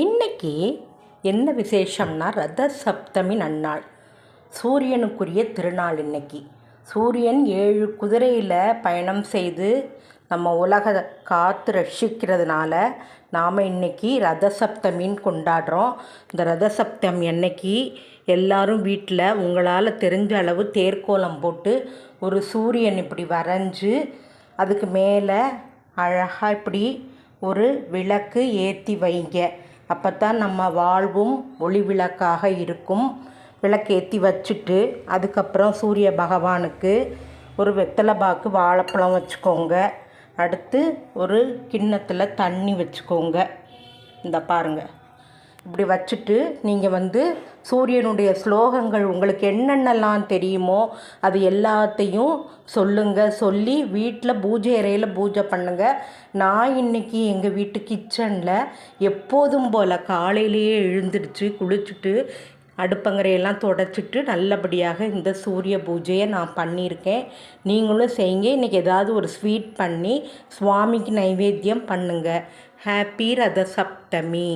இன்னைக்கு என்ன விசேஷம்னா ரத சப்தமி நன்னாள். சூரியனுக்குரிய திருநாள் இன்னைக்கு. சூரியன் 7 குதிரையில் பயணம் செய்து நம்ம உலக காத்து ரட்சிக்கிறதுனால நாம் இன்னைக்கு ரத சப்தமின்னு கொண்டாடுறோம். இந்த ரத சப்தமி அன்னைக்கு எல்லாரும் வீட்டில் உங்களால் தெரிஞ்ச அளவு தேர்க்கோலம் போட்டு ஒரு சூரியன் இப்படி வரைஞ்சி அதுக்கு மேலே அழகாக இப்படி ஒரு விளக்கு ஏற்றி வைங்க. அப்போ தான் நம்ம வாழ்வும் ஒளி விளக்காக இருக்கும். விளக்கு ஏற்றி வச்சுட்டு அதுக்கப்புறம் சூரிய பகவானுக்கு ஒரு வெத்தலை பாக்கு வாழைப்பழம் வச்சுக்கோங்க. அடுத்து ஒரு கிண்ணத்தில் தண்ணி வச்சுக்கோங்க. இந்த பாருங்கள், இப்படி வச்சுட்டு நீங்கள் சூரியனுடைய ஸ்லோகங்கள் உங்களுக்கு என்னென்னலாம் தெரியுமோ அது எல்லாத்தையும் சொல்லி வீட்டில் பூஜை அறையில் பூஜை பண்ணுங்கள். நான் இன்றைக்கி எங்கள் வீட்டு கிச்சனில் எப்போதும் போல் காலையிலேயே எழுந்திரிச்சு குளிச்சுட்டு அடுப்பங்கரையெல்லாம் தொடச்சிட்டு நல்லபடியாக இந்த சூரிய பூஜையை நான் பண்ணியிருக்கேன். நீங்களும் செய்யுங்க. இன்றைக்கி ஏதாவது ஒரு ஸ்வீட் பண்ணி சுவாமிக்கு நைவேத்தியம் பண்ணுங்கள். ஹாப்பி ரத சப்தமி.